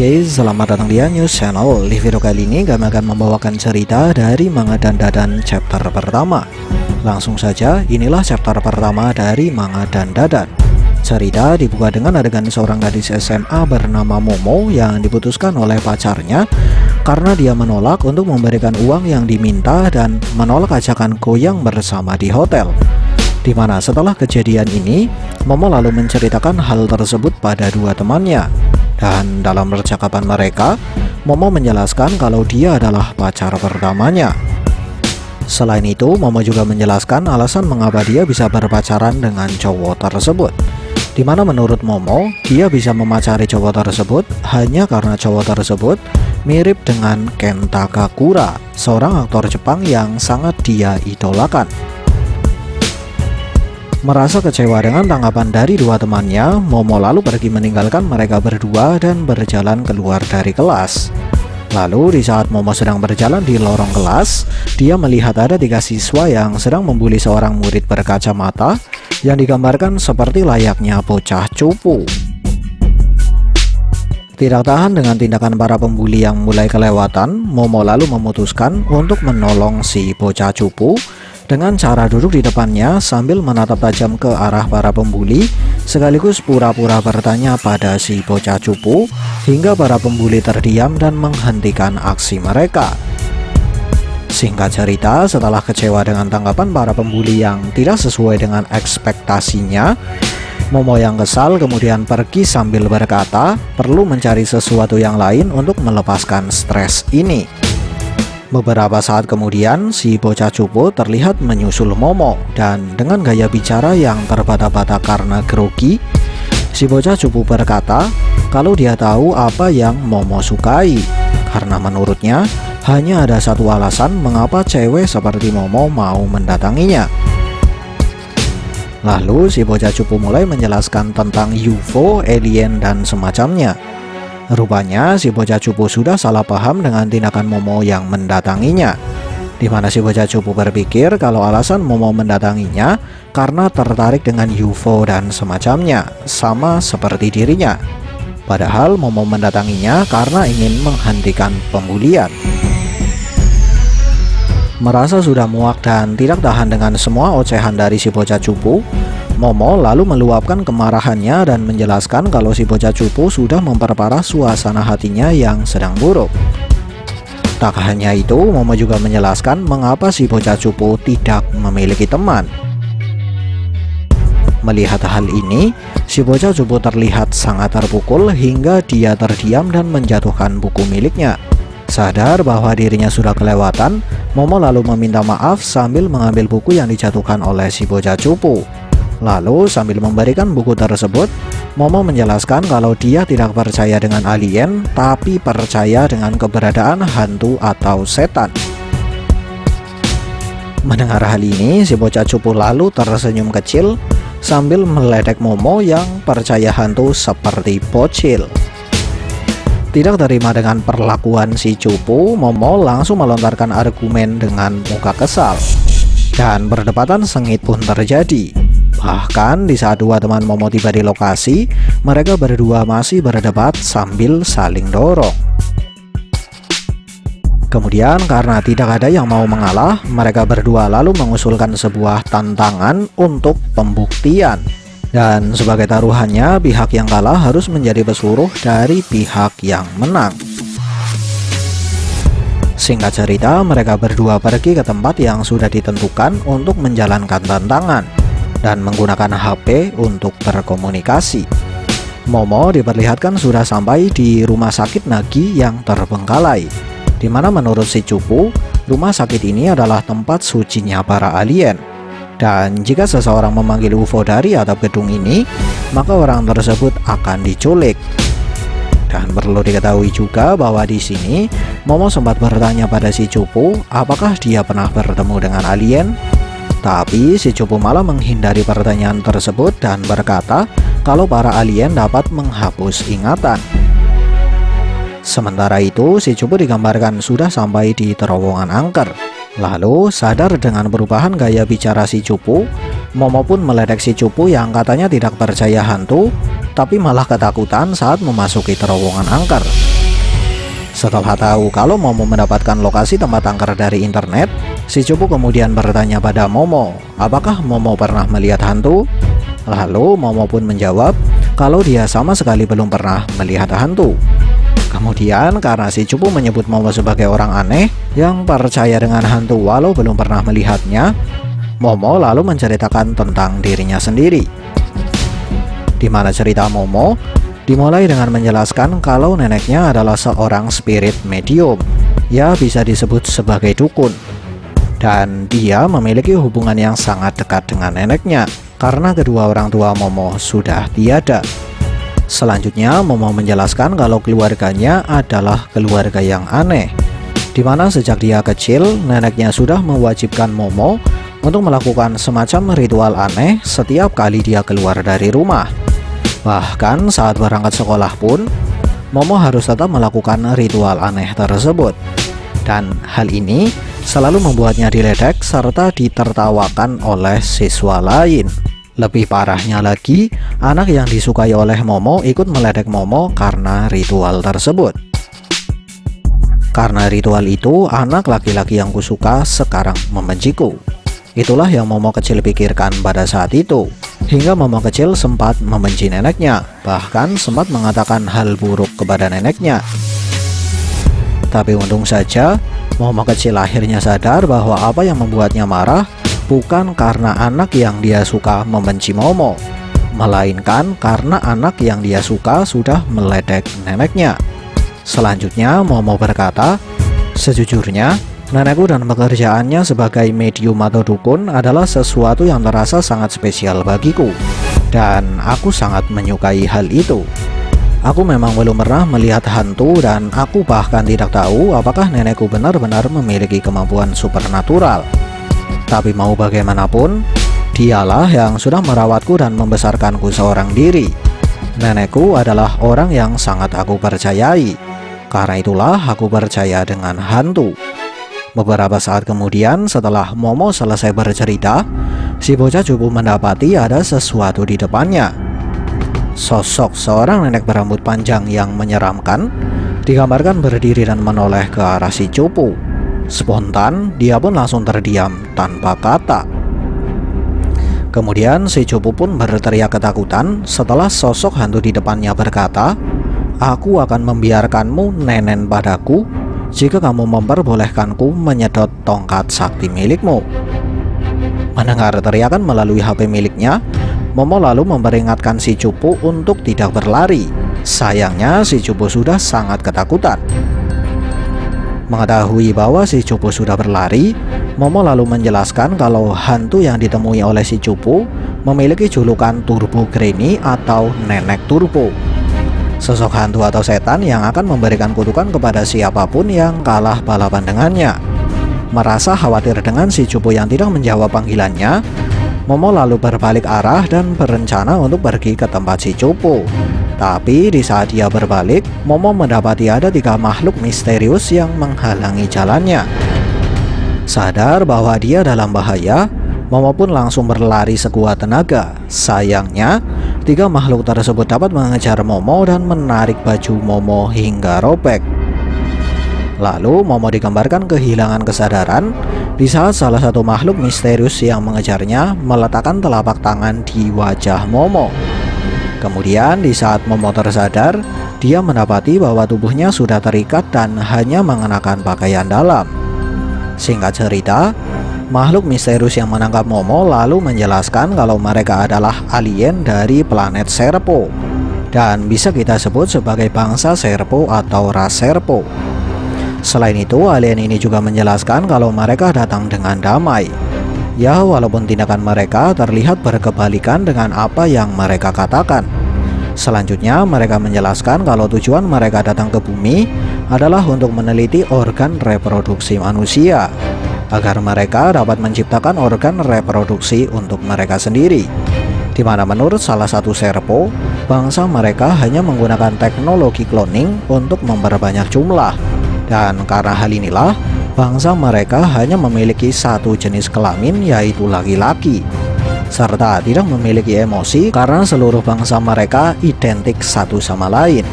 guys, selamat datang di News Channel. Di video kali ini kami akan membawakan cerita dari manga Dandadan chapter pertama. Langsung saja, inilah chapter pertama dari manga Dandadan. Cerita dibuka dengan adegan seorang gadis SMA bernama Momo yang diputuskan oleh pacarnya karena dia menolak untuk memberikan uang yang diminta dan menolak ajakan goyang bersama di hotel. Dimana setelah kejadian ini, Momo lalu menceritakan hal tersebut pada dua temannya. Dan dalam percakapan mereka, Momo menjelaskan kalau dia adalah pacar pertamanya. Selain itu, Momo juga menjelaskan alasan mengapa dia bisa berpacaran dengan cowok tersebut. Dimana menurut Momo, dia bisa memacari cowok tersebut hanya karena cowok tersebut mirip dengan Kenta Kakura, seorang aktor Jepang yang sangat dia idolakan. Merasa kecewa dengan tanggapan dari dua temannya, Momo lalu pergi meninggalkan mereka berdua dan berjalan keluar dari kelas. Lalu di saat Momo sedang berjalan di lorong kelas, dia melihat ada 3 siswa yang sedang membuli seorang murid berkacamata yang digambarkan seperti layaknya bocah cupu. Tidak tahan dengan tindakan para pembuli yang mulai kelewatan, Momo lalu memutuskan untuk menolong si bocah cupu dengan cara duduk di depannya sambil menatap tajam ke arah para pembuli, sekaligus pura-pura bertanya pada si bocah cupu hingga para pembuli terdiam dan menghentikan aksi mereka. Singkat cerita, setelah kecewa dengan tanggapan para pembuli yang tidak sesuai dengan ekspektasinya, Momo yang kesal kemudian pergi sambil berkata perlu mencari sesuatu yang lain untuk melepaskan stres ini. Beberapa saat kemudian, si bocah cupu terlihat menyusul Momo dan dengan gaya bicara yang terbata-bata karena grogi, si bocah cupu berkata kalau dia tahu apa yang Momo sukai, karena menurutnya hanya ada satu alasan mengapa cewek seperti Momo mau mendatanginya. Lalu si bocah cupu mulai menjelaskan tentang UFO, alien, dan semacamnya. Rupanya si bocah cupu sudah salah paham dengan tindakan Momo yang mendatanginya. Dimana si bocah cupu berpikir kalau alasan Momo mendatanginya karena tertarik dengan UFO dan semacamnya, sama seperti dirinya. Padahal Momo mendatanginya karena ingin menghentikan pembulian. Merasa sudah muak dan tidak tahan dengan semua ocehan dari si bocah cupu, Momo lalu meluapkan kemarahannya dan menjelaskan kalau si bocah cupu sudah memperparah suasana hatinya yang sedang buruk. Tak hanya itu, Momo juga menjelaskan mengapa si bocah cupu tidak memiliki teman. Melihat hal ini, si bocah cupu terlihat sangat terpukul hingga dia terdiam dan menjatuhkan buku miliknya. Sadar bahwa dirinya sudah kelewatan, Momo lalu meminta maaf sambil mengambil buku yang dijatuhkan oleh si bocah cupu. Lalu sambil memberikan buku tersebut, Momo menjelaskan kalau dia tidak percaya dengan alien, tapi percaya dengan keberadaan hantu atau setan. Mendengar hal ini, si bocah cupu lalu tersenyum kecil sambil meledek Momo yang percaya hantu seperti bocil. Tidak terima dengan perlakuan si cupu, Momo langsung melontarkan argumen dengan muka kesal. Dan berdebatan sengit pun terjadi. Bahkan di saat dua teman Momo tiba di lokasi, mereka berdua masih berdebat sambil saling dorong. Kemudian karena tidak ada yang mau mengalah, mereka berdua lalu mengusulkan sebuah tantangan untuk pembuktian. Dan sebagai taruhannya, pihak yang kalah harus menjadi pesuruh dari pihak yang menang. Singkat cerita, mereka berdua pergi ke tempat yang sudah ditentukan untuk menjalankan tantangan dan menggunakan HP untuk berkomunikasi. Momo diperlihatkan sudah sampai di rumah sakit Nagi yang terbengkalai, dimana menurut si cupu, rumah sakit ini adalah tempat sucinya para alien. Dan jika seseorang memanggil UFO dari atap gedung ini, maka orang tersebut akan diculik. Dan perlu diketahui juga bahwa di sini Momo sempat bertanya pada si cupu apakah dia pernah bertemu dengan alien. Tapi si cupu malah menghindari pertanyaan tersebut dan berkata kalau para alien dapat menghapus ingatan. Sementara itu, si cupu digambarkan sudah sampai di terowongan angker. Lalu sadar dengan perubahan gaya bicara si cupu, Momo pun meledek si cupu yang katanya tidak percaya hantu tapi malah ketakutan saat memasuki terowongan angker. Setelah tahu kalau Momo mendapatkan lokasi tempat angker dari internet, si cupu kemudian bertanya pada Momo, apakah Momo pernah melihat hantu? Lalu Momo pun menjawab kalau dia sama sekali belum pernah melihat hantu. Kemudian karena si cupu menyebut Momo sebagai orang aneh yang percaya dengan hantu walau belum pernah melihatnya, Momo lalu menceritakan tentang dirinya sendiri. Di mana cerita Momo dimulai dengan menjelaskan kalau neneknya adalah seorang spirit medium, ya bisa disebut sebagai dukun. Dan dia memiliki hubungan yang sangat dekat dengan neneknya karena kedua orang tua Momo sudah tiada. Selanjutnya Momo menjelaskan kalau keluarganya adalah keluarga yang aneh, di mana sejak dia kecil neneknya sudah mewajibkan Momo untuk melakukan semacam ritual aneh setiap kali dia keluar dari rumah. Bahkan saat berangkat sekolah pun Momo harus tetap melakukan ritual aneh tersebut. Dan hal ini selalu membuatnya diledek serta ditertawakan oleh siswa lain. Lebih parahnya lagi, anak yang disukai oleh Momo ikut meledek Momo karena ritual tersebut. Karena ritual itu, anak laki-laki yang kusuka sekarang membenciku. Itulah yang Momo kecil pikirkan pada saat itu. Hingga Momo kecil sempat membenci neneknya, bahkan sempat mengatakan hal buruk kepada neneknya. Tapi untung saja, Momo kecil akhirnya sadar bahwa apa yang membuatnya marah bukan karena anak yang dia suka membenci Momo, melainkan karena anak yang dia suka sudah meledek neneknya. Selanjutnya Momo berkata, sejujurnya nenekku dan pekerjaannya sebagai medium atau dukun adalah sesuatu yang terasa sangat spesial bagiku, dan aku sangat menyukai hal itu. Aku memang belum pernah melihat hantu dan aku bahkan tidak tahu apakah nenekku benar-benar memiliki kemampuan supernatural. Tapi mau bagaimanapun, dialah yang sudah merawatku dan membesarkanku seorang diri. Nenekku adalah orang yang sangat aku percayai. Karena itulah aku percaya dengan hantu. Beberapa saat kemudian setelah Momo selesai bercerita, si bocah cupu mendapati ada sesuatu di depannya. Sosok seorang nenek berambut panjang yang menyeramkan digambarkan berdiri dan menoleh ke arah si cupu. Spontan, dia pun langsung terdiam tanpa kata. Kemudian si cupu pun berteriak ketakutan setelah sosok hantu di depannya berkata, "Aku akan membiarkanmu nenen padaku jika kamu memperbolehkanku menyedot tongkat sakti milikmu." Mendengar teriakan melalui HP miliknya, Momo lalu memperingatkan si cupu untuk tidak berlari. Sayangnya si cupu sudah sangat ketakutan. Mengetahui bahwa si cupu sudah berlari, Momo lalu menjelaskan kalau hantu yang ditemui oleh si cupu memiliki julukan Turbo Granny atau Nenek Turbo. Sosok hantu atau setan yang akan memberikan kutukan kepada siapapun yang kalah balapan dengannya. Merasa khawatir dengan si cupu yang tidak menjawab panggilannya, Momo lalu berbalik arah dan berencana untuk pergi ke tempat si cupu. Tapi di saat dia berbalik, Momo mendapati ada 3 makhluk misterius yang menghalangi jalannya. Sadar bahwa dia dalam bahaya, Momo pun langsung berlari sekuat tenaga. Sayangnya, 3 makhluk tersebut dapat mengejar Momo dan menarik baju Momo hingga robek. Lalu Momo digambarkan kehilangan kesadaran di saat salah satu makhluk misterius yang mengejarnya meletakkan telapak tangan di wajah Momo. Kemudian di saat Momo tersadar, dia mendapati bahwa tubuhnya sudah terikat dan hanya mengenakan pakaian dalam. Singkat cerita, makhluk misterius yang menangkap Momo lalu menjelaskan kalau mereka adalah alien dari planet Serpo, dan bisa kita sebut sebagai bangsa Serpo atau ras Serpo. Selain itu, alien ini juga menjelaskan kalau mereka datang dengan damai. Ya, walaupun tindakan mereka terlihat berkebalikan dengan apa yang mereka katakan. Selanjutnya, mereka menjelaskan kalau tujuan mereka datang ke bumi adalah untuk meneliti organ reproduksi manusia, agar mereka dapat menciptakan organ reproduksi untuk mereka sendiri. Di mana menurut salah satu Serpo, bangsa mereka hanya menggunakan teknologi cloning untuk memperbanyak jumlah. Dan karena hal inilah, bangsa mereka hanya memiliki satu jenis kelamin, yaitu laki-laki. serta tidak memiliki emosi karena seluruh bangsa mereka identik satu sama lain.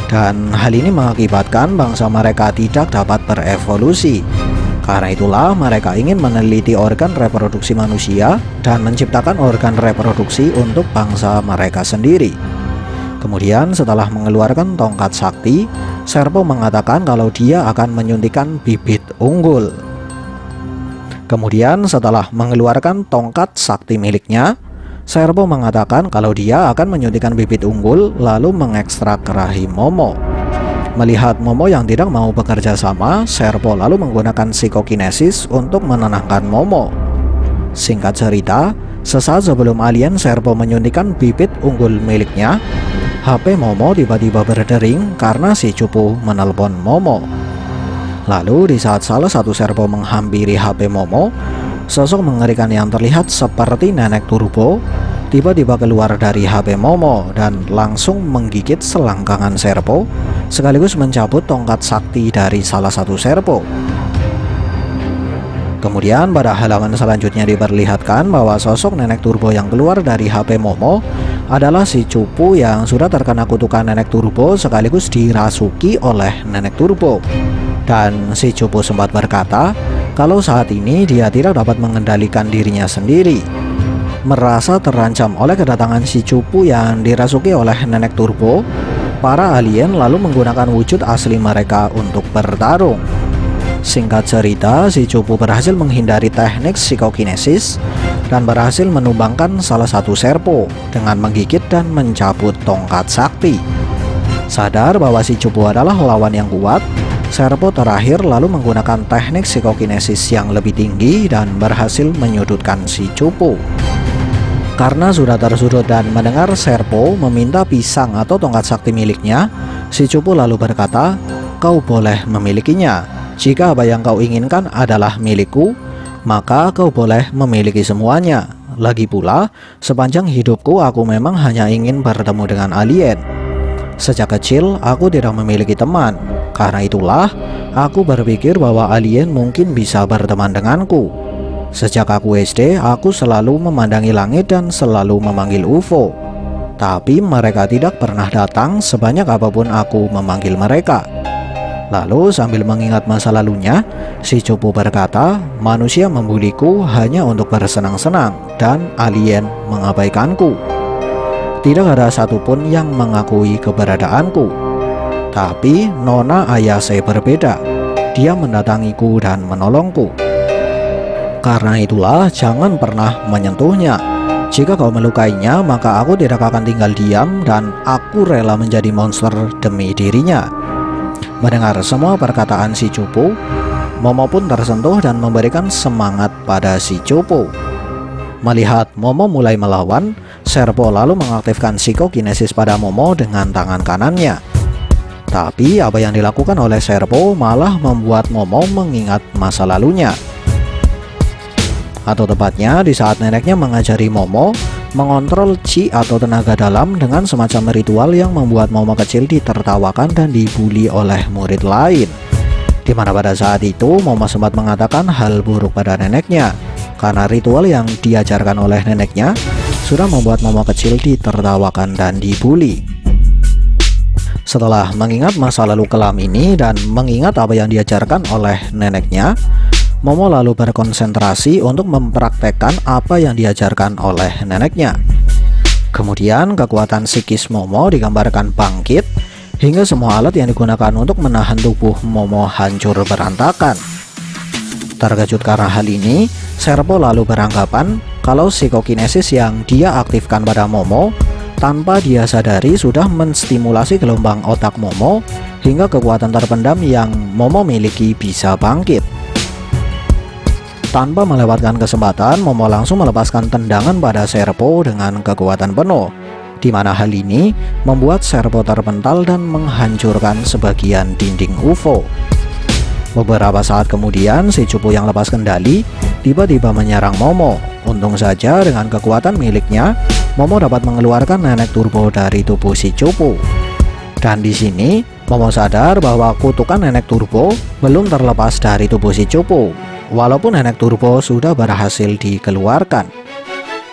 Dan hal ini mengakibatkan bangsa mereka tidak dapat berevolusi. Karena itulah mereka ingin meneliti organ reproduksi manusia dan menciptakan organ reproduksi untuk bangsa mereka sendiri. Kemudian setelah mengeluarkan tongkat sakti, Serpo mengatakan kalau dia akan menyuntikkan bibit unggul. Kemudian setelah mengeluarkan tongkat sakti miliknya, Serpo mengatakan kalau dia akan menyuntikkan bibit unggul lalu mengekstrak rahim Momo. Melihat Momo yang tidak mau bekerja sama, Serpo lalu menggunakan psikokinesis untuk menenangkan Momo. Singkat cerita, sesaat sebelum alien Serpo menyuntikkan bibit unggul miliknya, HP Momo tiba-tiba berdering karena si cupu menelpon Momo. Lalu di saat salah satu Serpo menghampiri HP Momo, sosok mengerikan yang terlihat seperti nenek turbo tiba-tiba keluar dari HP Momo dan langsung menggigit selangkangan Serpo sekaligus mencabut tongkat sakti dari salah satu Serpo. Kemudian pada halaman selanjutnya diperlihatkan bahwa sosok nenek turbo yang keluar dari HP Momo adalah si cupu yang sudah terkena kutukan nenek turbo sekaligus dirasuki oleh nenek turbo. Dan si cupu sempat berkata kalau saat ini dia tidak dapat mengendalikan dirinya sendiri. Merasa terancam oleh kedatangan si cupu yang dirasuki oleh nenek turbo, para alien lalu menggunakan wujud asli mereka untuk bertarung. Singkat cerita, si cupu berhasil menghindari teknik psikokinesis dan berhasil menumbangkan salah satu Serpo dengan menggigit dan mencabut tongkat sakti. Sadar bahwa si cupu adalah lawan yang kuat, Serpo terakhir lalu menggunakan teknik psikokinesis yang lebih tinggi dan berhasil menyudutkan si cupu. Karena sudah tersudut dan mendengar Serpo meminta pisang atau tongkat sakti miliknya, si cupu lalu berkata, "Kau boleh memilikinya. Jika apa yang kau inginkan adalah milikku, maka kau boleh memiliki semuanya. Lagi pula, sepanjang hidupku aku memang hanya ingin bertemu dengan alien. Sejak kecil aku tidak memiliki teman. Karena itulah aku berpikir bahwa alien mungkin bisa berteman denganku. Sejak aku SD, aku selalu memandangi langit dan selalu memanggil UFO. Tapi mereka tidak pernah datang sebanyak apapun aku memanggil mereka." Lalu sambil mengingat masa lalunya, si cupu berkata, "Manusia membuliku hanya untuk bersenang-senang dan alien mengabaikanku. Tidak ada satupun yang mengakui keberadaanku. Tapi Nona Ayase berbeda. Dia mendatangiku dan menolongku. Karena itulah jangan pernah menyentuhnya. Jika kau melukainya, maka aku tidak akan tinggal diam dan aku rela menjadi monster demi dirinya." Mendengar semua perkataan si cupu, Momo pun tersentuh dan memberikan semangat pada si cupu. Melihat Momo mulai melawan, Serpo lalu mengaktifkan psikokinesis pada Momo dengan tangan kanannya. Tapi apa yang dilakukan oleh Serpo malah membuat Momo mengingat masa lalunya. Atau tepatnya di saat neneknya mengajari Momo mengontrol chi atau tenaga dalam dengan semacam ritual yang membuat Momo kecil ditertawakan dan dibully oleh murid lain. Dimana pada saat itu Momo sempat mengatakan hal buruk pada neneknya karena ritual yang diajarkan oleh neneknya sudah membuat Momo kecil ditertawakan dan dibully. Setelah mengingat masa lalu kelam ini dan mengingat apa yang diajarkan oleh neneknya, Momo lalu berkonsentrasi untuk mempraktekkan apa yang diajarkan oleh neneknya. Kemudian kekuatan psikis Momo digambarkan bangkit hingga semua alat yang digunakan untuk menahan tubuh Momo hancur berantakan. Terkejut karena hal ini, Serpo lalu beranggapan kalau psikokinesis yang dia aktifkan pada Momo tanpa dia sadari sudah menstimulasi gelombang otak Momo hingga kekuatan terpendam yang Momo miliki bisa bangkit. Tanpa melewatkan kesempatan, Momo langsung melepaskan tendangan pada Serpo dengan kekuatan penuh, di mana hal ini membuat Serpo terpental dan menghancurkan sebagian dinding UFO. Beberapa saat kemudian, si cupu yang lepas kendali tiba-tiba menyerang Momo. Untung saja dengan kekuatan miliknya, Momo dapat mengeluarkan nenek turbo dari tubuh si cupu. Dan di sini, Momo sadar bahwa kutukan nenek turbo belum terlepas dari tubuh si cupu, walaupun nenek turbo sudah berhasil dikeluarkan.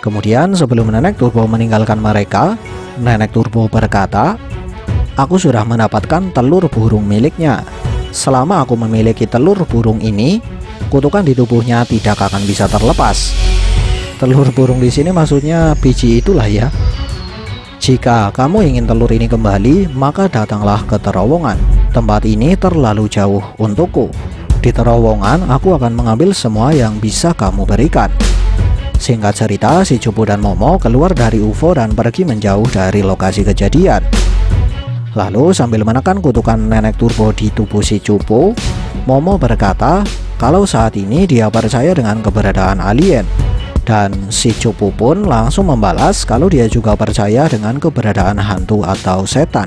Kemudian sebelum Nenek Turbo meninggalkan mereka, Nenek Turbo berkata, "Aku sudah mendapatkan telur burung miliknya. Selama aku memiliki telur burung ini, kutukan di tubuhnya tidak akan bisa terlepas." Telur burung di sini maksudnya biji itulah ya. "Jika kamu ingin telur ini kembali, maka datanglah ke terowongan. Tempat ini terlalu jauh untukku. Di terowongan aku akan mengambil semua yang bisa kamu berikan." Singkat cerita, si Cupu dan Momo keluar dari UFO dan pergi menjauh dari lokasi kejadian. Lalu sambil menekan kutukan Nenek Turbo di tubuh si Cupu, Momo berkata kalau saat ini dia percaya dengan keberadaan alien. Dan si Cupu pun langsung membalas kalau dia juga percaya dengan keberadaan hantu atau setan.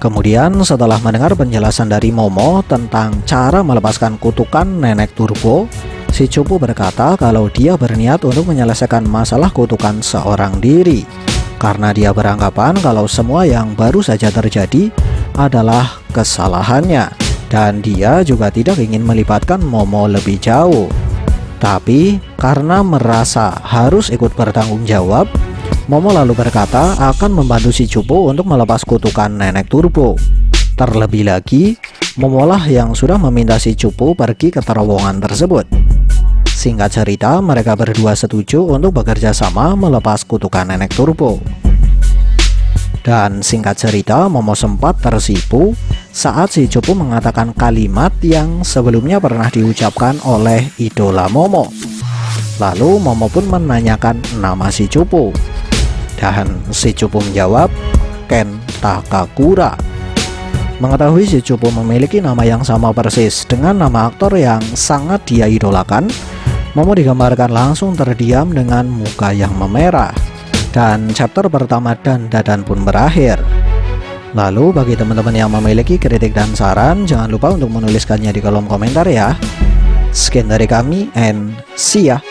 Kemudian setelah mendengar penjelasan dari Momo tentang cara melepaskan kutukan Nenek Turbo, si Cupu berkata kalau dia berniat untuk menyelesaikan masalah kutukan seorang diri, karena dia beranggapan kalau semua yang baru saja terjadi adalah kesalahannya, dan dia juga tidak ingin melibatkan Momo lebih jauh. Tapi karena merasa harus ikut bertanggung jawab, Momo lalu berkata akan membantu si Cupu untuk melepas kutukan Nenek Turbo. Terlebih lagi, Momolah yang sudah meminta si Cupu pergi ke terowongan tersebut. Singkat cerita, mereka berdua setuju untuk bekerja sama melepas kutukan Nenek Turbo. Dan singkat cerita, Momo sempat tersipu saat si Cupu mengatakan kalimat yang sebelumnya pernah diucapkan oleh idola Momo. Lalu Momo pun menanyakan nama si Cupu, dan si Cupu menjawab Ken Takakura. Mengetahui si Cupu memiliki nama yang sama persis dengan nama aktor yang sangat dia idolakan, Momo digambarkan langsung terdiam dengan muka yang memerah. Dan chapter pertama dan Dadan pun berakhir. Lalu bagi teman-teman yang memiliki kritik dan saran, jangan lupa untuk menuliskannya di kolom komentar ya. Sekian dari kami and see ya.